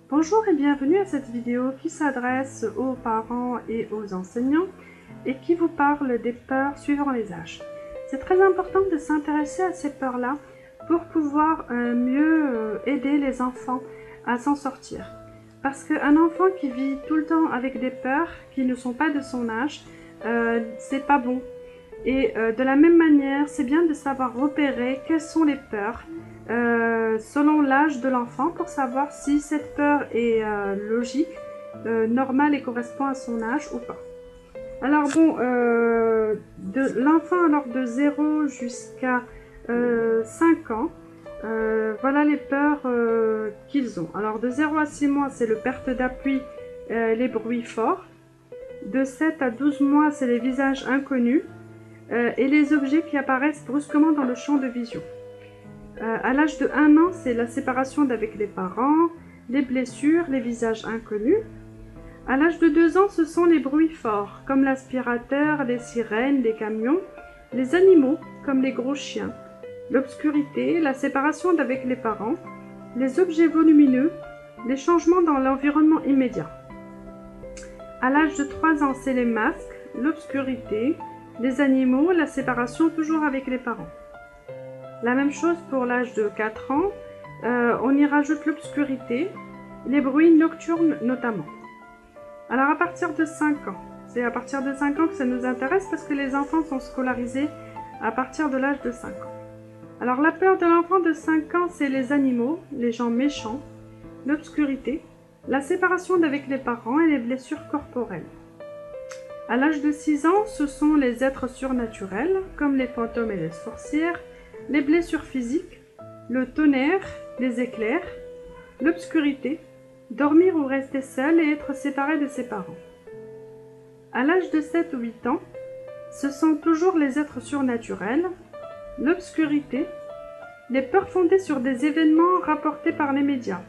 Bonjour et bienvenue à cette vidéo qui s'adresse aux parents et aux enseignants et qui vous parle des peurs suivant les âges. C'est très important de s'intéresser à ces peurs-là pour pouvoir mieux aider les enfants à s'en sortir. Parce qu'un enfant qui vit tout le temps avec des peurs qui ne sont pas de son âge, c'est pas bon. Et de la même manière, c'est bien de savoir repérer quelles sont les peurs selon l'âge de l'enfant pour savoir si cette peur est logique, normale et correspond à son âge ou pas. Alors bon, de l'enfant alors de 0 jusqu'à 5 ans, voilà les peurs qu'ils ont. Alors de 0 à 6 mois, c'est le perte d'appui, les bruits forts. De 7 à 12 mois, c'est les visages inconnus et les objets qui apparaissent brusquement dans le champ de vision. À l'âge de 1 an, c'est la séparation d'avec les parents, les blessures, les visages inconnus. À l'âge de 2 ans, ce sont les bruits forts, comme l'aspirateur, les sirènes, les camions, les animaux, comme les gros chiens, l'obscurité, la séparation d'avec les parents, les objets volumineux, les changements dans l'environnement immédiat. À l'âge de 3 ans, c'est les masques, l'obscurité, les animaux, la séparation toujours avec les parents. La même chose pour l'âge de 4 ans, on y rajoute l'obscurité, les bruits nocturnes notamment. Alors à partir de 5 ans, c'est à partir de 5 ans que ça nous intéresse parce que les enfants sont scolarisés à partir de l'âge de 5 ans. Alors la peur de l'enfant de 5 ans, c'est les animaux, les gens méchants, l'obscurité, la séparation d'avec les parents et les blessures corporelles. À l'âge de 6 ans, ce sont les êtres surnaturels, comme les fantômes et les sorcières, les blessures physiques, le tonnerre, les éclairs, l'obscurité, dormir ou rester seul et être séparé de ses parents. À l'âge de 7 ou 8 ans, ce sont toujours les êtres surnaturels, l'obscurité, les peurs fondées sur des événements rapportés par les médias,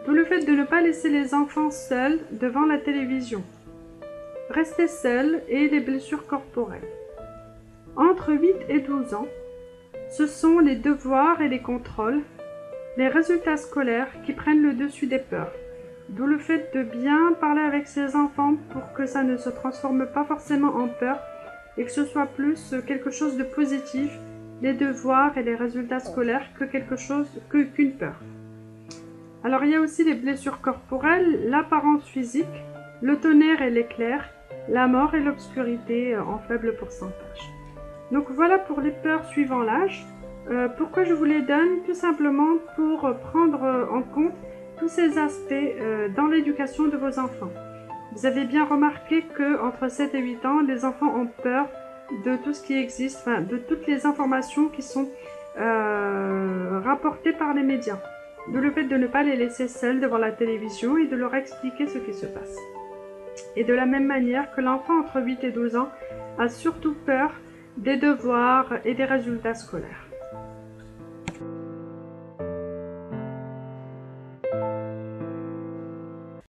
d'où le fait de ne pas laisser les enfants seuls devant la télévision, rester seul et les blessures corporelles. Entre 8 et 12 ans, ce sont les devoirs et les contrôles, les résultats scolaires qui prennent le dessus des peurs. D'où le fait de bien parler avec ses enfants pour que ça ne se transforme pas forcément en peur et que ce soit plus quelque chose de positif, les devoirs et les résultats scolaires, qu'une peur. Alors il y a aussi les blessures corporelles, l'apparence physique, le tonnerre et l'éclair, la mort et l'obscurité en faible pourcentage. Donc voilà pour les peurs suivant l'âge. Pourquoi je vous les donne? Tout simplement pour prendre en compte tous ces aspects dans l'éducation de vos enfants. Vous avez bien remarqué qu'entre 7 et 8 ans, les enfants ont peur de tout ce qui existe, enfin, de toutes les informations qui sont rapportées par les médias. D'où le fait de ne pas les laisser seuls devant la télévision et de leur expliquer ce qui se passe. Et de la même manière que l'enfant entre 8 et 12 ans a surtout peur des devoirs et des résultats scolaires.